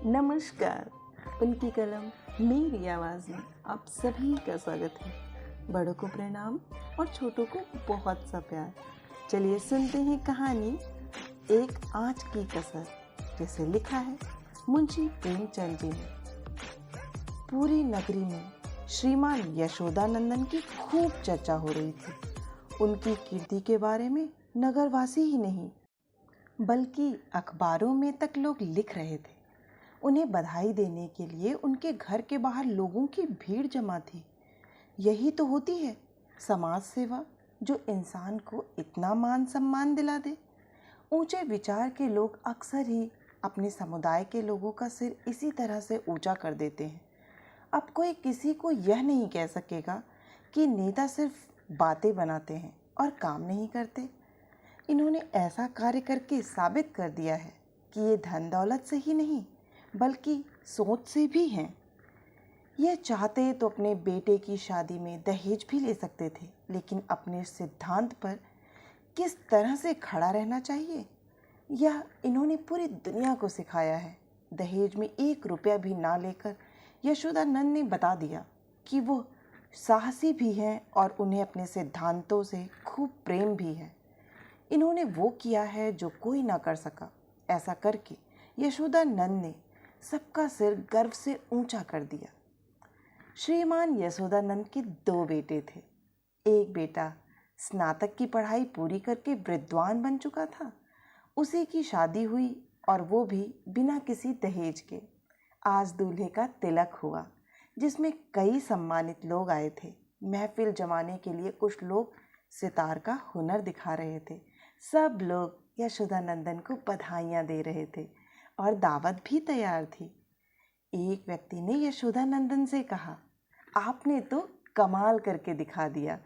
नमस्कार। उनकी कलम मेरी आवाज़ में आप सभी का स्वागत है। बड़ों को प्रणाम और छोटों को बहुत सा प्यार। चलिए सुनते हैं कहानी एक आँच की कसर, जिसे लिखा है मुंशी प्रेमचंद जी ने। पूरी नगरी में श्रीमान यशोदानंदन की खूब चर्चा हो रही थी। उनकी कीर्ति के बारे में नगरवासी ही नहीं बल्कि अखबारों में तक लोग लिख रहे थे। उन्हें बधाई देने के लिए उनके घर के बाहर लोगों की भीड़ जमा थी। यही तो होती है समाज सेवा, जो इंसान को इतना मान सम्मान दिला दे। ऊंचे विचार के लोग अक्सर ही अपने समुदाय के लोगों का सिर इसी तरह से ऊंचा कर देते हैं। अब कोई किसी को यह नहीं कह सकेगा कि नेता सिर्फ बातें बनाते हैं और काम नहीं करते। इन्होंने ऐसा कार्य करके साबित कर दिया है कि ये धन दौलत से ही नहीं बल्कि सोच से भी हैं। यह चाहते तो अपने बेटे की शादी में दहेज भी ले सकते थे, लेकिन अपने सिद्धांत पर किस तरह से खड़ा रहना चाहिए यह इन्होंने पूरी दुनिया को सिखाया है। दहेज में 1 रुपया भी ना लेकर यशोदानंद ने बता दिया कि वो साहसी भी हैं और उन्हें अपने सिद्धांतों से खूब प्रेम भी है। इन्होंने वो किया है जो कोई ना कर सका। ऐसा करके यशोदानंद ने सबका सिर गर्व से ऊंचा कर दिया। श्रीमान यशोदानंद के 2 बेटे थे। एक बेटा स्नातक की पढ़ाई पूरी करके विद्वान बन चुका था। उसी की शादी हुई और वो भी बिना किसी दहेज के। आज दूल्हे का तिलक हुआ, जिसमें कई सम्मानित लोग आए थे। महफिल जमाने के लिए कुछ लोग सितार का हुनर दिखा रहे थे। सब लोग यशोदानंदन को बधाइयाँ दे रहे थे और दावत भी तैयार थी। एक व्यक्ति ने यशोदानंदन से कहा, आपने तो कमाल करके दिखा दिया।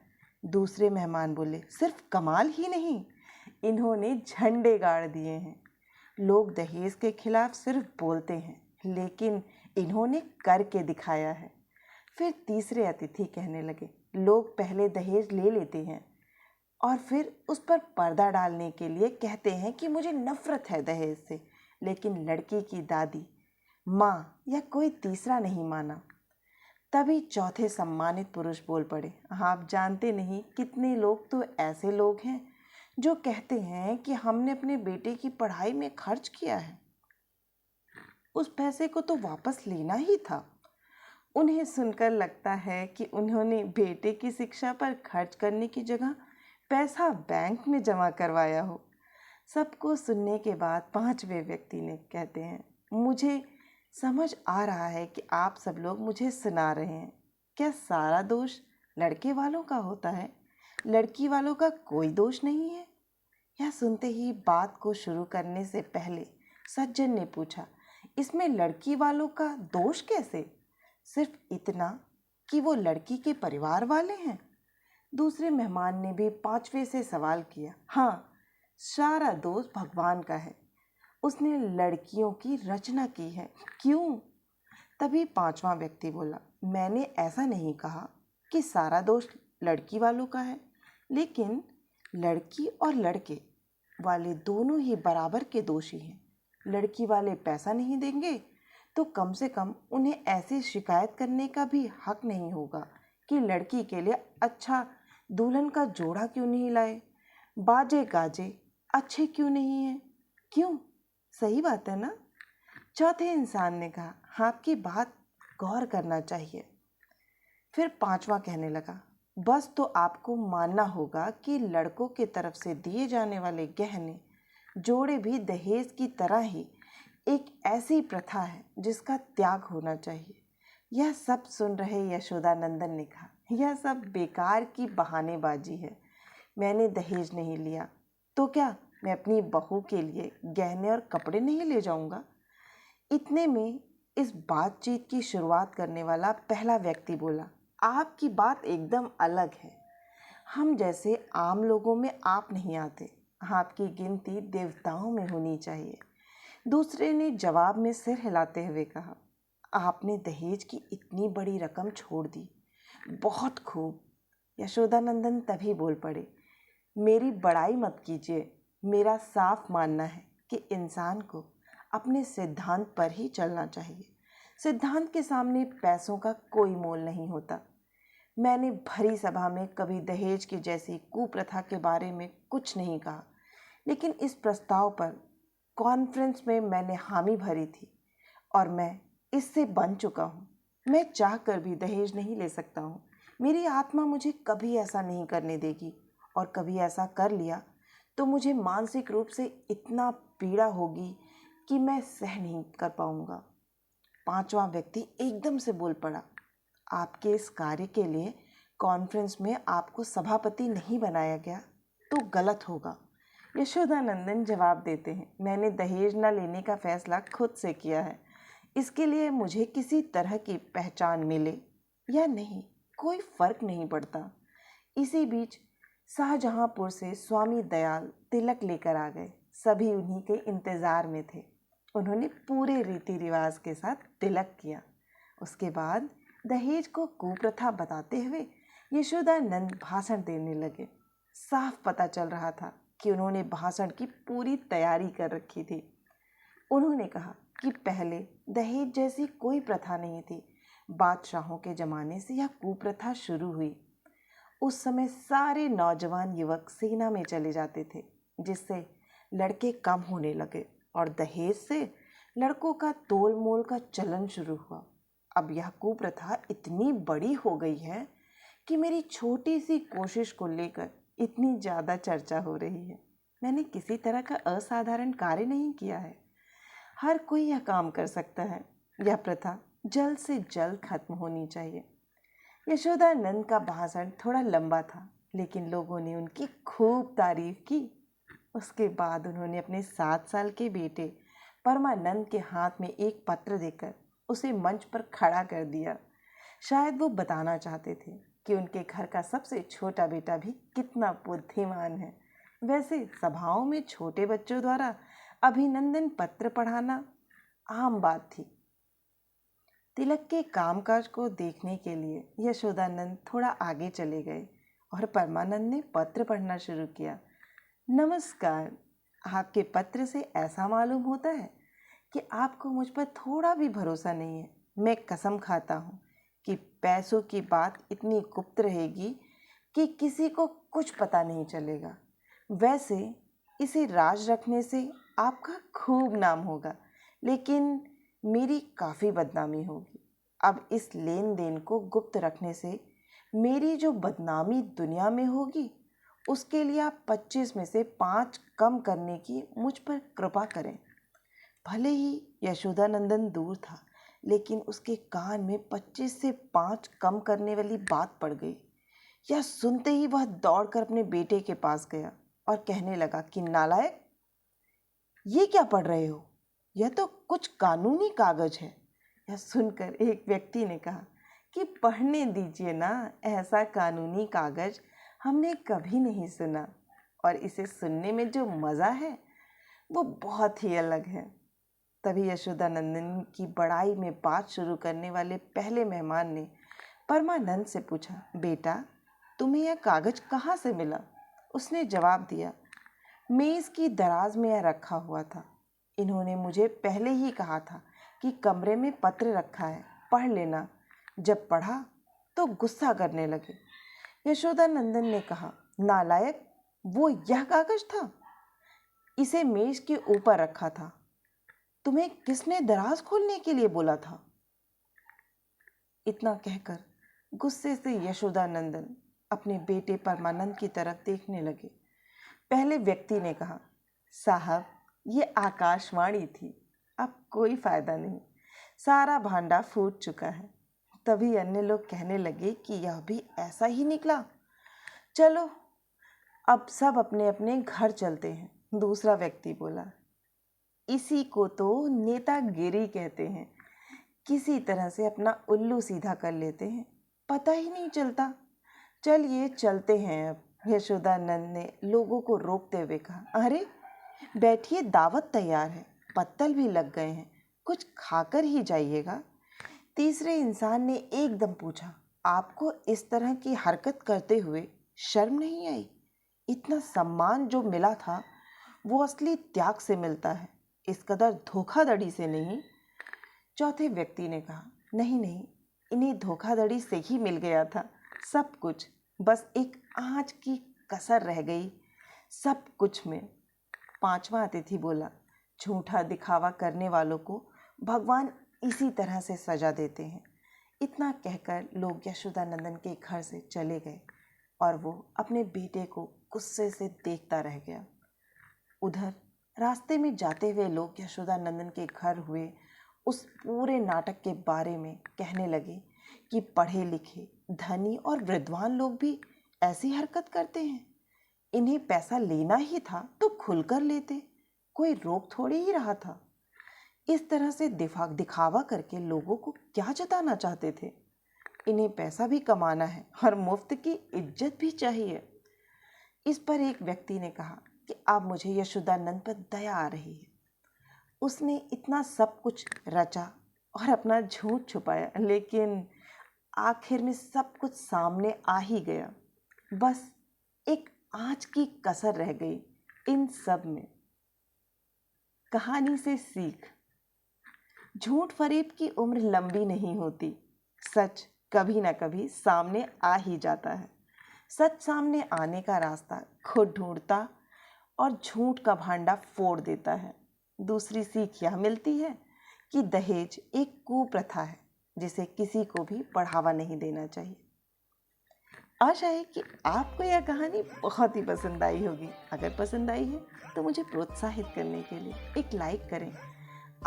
दूसरे मेहमान बोले, सिर्फ कमाल ही नहीं, इन्होंने झंडे गाड़ दिए हैं। लोग दहेज के खिलाफ सिर्फ बोलते हैं, लेकिन इन्होंने करके दिखाया है। फिर तीसरे अतिथि कहने लगे, लोग पहले दहेज ले लेते हैं और फिर उस पर पर्दा डालने के लिए कहते हैं कि मुझे नफरत है दहेज से, लेकिन लड़की की दादी, माँ या कोई तीसरा नहीं माना। तभी चौथे सम्मानित पुरुष बोल पड़े, आप जानते नहीं कितने लोग तो ऐसे लोग हैं जो कहते हैं कि हमने अपने बेटे की पढ़ाई में खर्च किया है, उस पैसे को तो वापस लेना ही था। उन्हें सुनकर लगता है कि उन्होंने बेटे की शिक्षा पर खर्च करने की जगह पैसा बैंक में जमा करवाया हो। सबको सुनने के बाद 5वें व्यक्ति ने कहते हैं, मुझे समझ आ रहा है कि आप सब लोग मुझे सुना रहे हैं। क्या सारा दोष लड़के वालों का होता है? लड़की वालों का कोई दोष नहीं है? यह सुनते ही बात को शुरू करने से पहले सज्जन ने पूछा, इसमें लड़की वालों का दोष कैसे? सिर्फ इतना कि वो लड़की के परिवार वाले हैं। दूसरे मेहमान ने भी 5वें से सवाल किया, हाँ, सारा दोष भगवान का है, उसने लड़कियों की रचना की है। क्यों? तभी 5वां व्यक्ति बोला, मैंने ऐसा नहीं कहा कि सारा दोष लड़की वालों का है, लेकिन लड़की और लड़के वाले दोनों ही बराबर के दोषी हैं। लड़की वाले पैसा नहीं देंगे तो कम से कम उन्हें ऐसी शिकायत करने का भी हक नहीं होगा कि लड़की के लिए अच्छा दुल्हन का जोड़ा क्यों नहीं लाए, बाजे गाजे अच्छे क्यों नहीं हैं। क्यों? सही बात है ना? चौथे इंसान ने कहा, आपकी बात गौर करना चाहिए। फिर 5वां कहने लगा, बस तो आपको मानना होगा कि लड़कों की तरफ से दिए जाने वाले गहने जोड़े भी दहेज की तरह ही एक ऐसी प्रथा है जिसका त्याग होना चाहिए। यह सब सुन रहे यशोदानंदन ने कहा, यह सब बेकार की बहानेबाजी है। मैंने दहेज नहीं लिया तो क्या मैं अपनी बहू के लिए गहने और कपड़े नहीं ले जाऊंगा? इतने में इस बातचीत की शुरुआत करने वाला पहला व्यक्ति बोला, आपकी बात एकदम अलग है। हम जैसे आम लोगों में आप नहीं आते, आपकी गिनती देवताओं में होनी चाहिए। दूसरे ने जवाब में सिर हिलाते हुए कहा, आपने दहेज की इतनी बड़ी रकम छोड़ दी, बहुत खूब। यशोदानंदन तभी बोल पड़े, मेरी बड़ाई मत कीजिए। मेरा साफ मानना है कि इंसान को अपने सिद्धांत पर ही चलना चाहिए। सिद्धांत के सामने पैसों का कोई मोल नहीं होता। मैंने भरी सभा में कभी दहेज की जैसी कुप्रथा के बारे में कुछ नहीं कहा, लेकिन इस प्रस्ताव पर कॉन्फ्रेंस में मैंने हामी भरी थी और मैं इससे बन चुका हूँ। मैं चाहकर भी दहेज नहीं ले सकता हूँ। मेरी आत्मा मुझे कभी ऐसा नहीं करने देगी, और कभी ऐसा कर लिया तो मुझे मानसिक रूप से इतना पीड़ा होगी कि मैं सह नहीं कर पाऊँगा। पांचवा व्यक्ति एकदम से बोल पड़ा, आपके इस कार्य के लिए कॉन्फ्रेंस में आपको सभापति नहीं बनाया गया तो गलत होगा। यशोदानंदन जवाब देते हैं, मैंने दहेज न लेने का फैसला खुद से किया है। इसके लिए मुझे किसी तरह की पहचान मिले या नहीं कोई फर्क नहीं पड़ता। इसी बीच शाहजहांपुर से स्वामी दयाल तिलक लेकर आ गए। सभी उन्हीं के इंतजार में थे। उन्होंने पूरे रीति रिवाज के साथ तिलक किया। उसके बाद दहेज को कुप्रथा बताते हुए यशोदानंद भाषण देने लगे। साफ पता चल रहा था कि उन्होंने भाषण की पूरी तैयारी कर रखी थी। उन्होंने कहा कि पहले दहेज जैसी कोई प्रथा नहीं थी। बादशाहों के ज़माने से यह कुप्रथा शुरू हुई। उस समय सारे नौजवान युवक सेना में चले जाते थे, जिससे लड़के कम होने लगे और दहेज से लड़कों का तोल मोल का चलन शुरू हुआ। अब यह कुप्रथा इतनी बड़ी हो गई है कि मेरी छोटी सी कोशिश को लेकर इतनी ज़्यादा चर्चा हो रही है। मैंने किसी तरह का असाधारण कार्य नहीं किया है। हर कोई यह काम कर सकता है। यह प्रथा जल्द से जल्द खत्म होनी चाहिए। यशोदानंद का भाषण थोड़ा लंबा था, लेकिन लोगों ने उनकी खूब तारीफ की। उसके बाद उन्होंने अपने 7 साल के बेटे परमानंद के हाथ में एक पत्र देकर उसे मंच पर खड़ा कर दिया। शायद वो बताना चाहते थे कि उनके घर का सबसे छोटा बेटा भी कितना बुद्धिमान है। वैसे सभाओं में छोटे बच्चों द्वारा अभिनंदन पत्र पढ़ाना आम बात थी। तिलक के कामकाज को देखने के लिए यशोदानंद थोड़ा आगे चले गए और परमानंद ने पत्र पढ़ना शुरू किया। नमस्कार, आपके पत्र से ऐसा मालूम होता है कि आपको मुझ पर थोड़ा भी भरोसा नहीं है। मैं कसम खाता हूँ कि पैसों की बात इतनी गुप्त रहेगी कि किसी को कुछ पता नहीं चलेगा। वैसे इसे राज रखने से आपका खूब नाम होगा, लेकिन मेरी काफ़ी बदनामी होगी। अब इस लेन देन को गुप्त रखने से मेरी जो बदनामी दुनिया में होगी, उसके लिए आप 25 में से 5 कम करने की मुझ पर कृपा करें। भले ही यशोदानंदन दूर था, लेकिन उसके कान में 25 से 5 कम करने वाली बात पड़ गई। यह सुनते ही वह दौड़कर अपने बेटे के पास गया और कहने लगा कि नालायक, ये क्या पढ़ रहे हो? यह तो कुछ कानूनी कागज है। यह सुनकर एक व्यक्ति ने कहा कि पढ़ने दीजिए ना, ऐसा कानूनी कागज हमने कभी नहीं सुना, और इसे सुनने में जो मज़ा है वो बहुत ही अलग है। तभी यशोदानंदन की बड़ाई में बात शुरू करने वाले पहले मेहमान ने परमानंद से पूछा, बेटा तुम्हें यह कागज कहाँ से मिला? उसने जवाब दिया, मेज़ की दराज में यह रखा हुआ था। इन्होंने मुझे पहले ही कहा था कि कमरे में पत्र रखा है, पढ़ लेना। जब पढ़ा तो गुस्सा करने लगे। यशोदानंदन ने कहा, नालायक, वो यह कागज था? इसे मेज के ऊपर रखा था। तुम्हें किसने दराज खोलने के लिए बोला था? इतना कहकर गुस्से से यशोदानंदन अपने बेटे परमानंद की तरफ देखने लगे। पहले व्यक्ति ने कहा, साहब ये आकाशवाणी थी, अब कोई फायदा नहीं, सारा भांडा फूट चुका है। तभी अन्य लोग कहने लगे कि यह भी ऐसा ही निकला। चलो अब सब अपने अपने घर चलते हैं। दूसरा व्यक्ति बोला, इसी को तो नेतागिरी कहते हैं। किसी तरह से अपना उल्लू सीधा कर लेते हैं, पता ही नहीं चलता। चलिए चलते हैं अब। यशोदानंद ने लोगों को रोकते हुए कहा, अरे बैठिए, दावत तैयार है, पत्तल भी लग गए हैं, कुछ खाकर ही जाइएगा। तीसरे इंसान ने एकदम पूछा, आपको इस तरह की हरकत करते हुए शर्म नहीं आई? इतना सम्मान जो मिला था वो असली त्याग से मिलता है। इस कदर धोखाधड़ी से नहीं। चौथे व्यक्ति ने कहा, नहीं नहीं, इन्हें धोखाधड़ी से ही मिल गया था सब कुछ, बस एक आँच की कसर रह गई सब कुछ में। पांचवा अतिथि बोला, झूठा दिखावा करने वालों को भगवान इसी तरह से सजा देते हैं। इतना कहकर लोग यशोदानंदन के घर से चले गए और वो अपने बेटे को गुस्से से देखता रह गया। उधर रास्ते में जाते हुए लोग यशोदानंदन के घर हुए उस पूरे नाटक के बारे में कहने लगे कि पढ़े लिखे, धनी और विद्वान लोग भी ऐसी हरकत करते हैं। इन्हें पैसा लेना ही था तो खुलकर लेते, कोई रोक थोड़ी ही रहा था। इस तरह से दिखावा करके लोगों को क्या जताना चाहते थे? इन्हें पैसा भी कमाना है और मुफ्त की इज्जत भी चाहिए। इस पर एक व्यक्ति ने कहा कि अब मुझे यशोदानंद पर दया आ रही है। उसने इतना सब कुछ रचा और अपना झूठ छुपाया, लेकिन आखिर में सब कुछ सामने आ ही गया। बस एक आँच की कसर रह गई इन सब में। कहानी से सीख, झूठ फरेब की उम्र लंबी नहीं होती। सच कभी ना कभी सामने आ ही जाता है। सच सामने आने का रास्ता खुद ढूंढता और झूठ का भांडा फोड़ देता है। दूसरी सीख यह मिलती है कि दहेज एक कुप्रथा है जिसे किसी को भी बढ़ावा नहीं देना चाहिए। आशा है कि आपको यह कहानी बहुत ही पसंद आई होगी। अगर पसंद आई है तो मुझे प्रोत्साहित करने के लिए एक लाइक करें।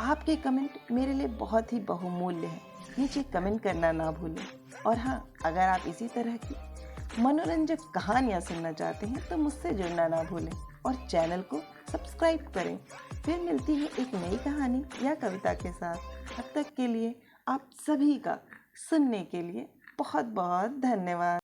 आपके कमेंट मेरे लिए बहुत ही बहुमूल्य है, नीचे कमेंट करना ना भूलें। और हाँ, अगर आप इसी तरह की मनोरंजक कहानियाँ सुनना चाहते हैं तो मुझसे जुड़ना ना भूलें और चैनल को सब्सक्राइब करें। फिर मिलती है एक नई कहानी या कविता के साथ। अब तक के लिए आप सभी का सुनने के लिए बहुत बहुत धन्यवाद।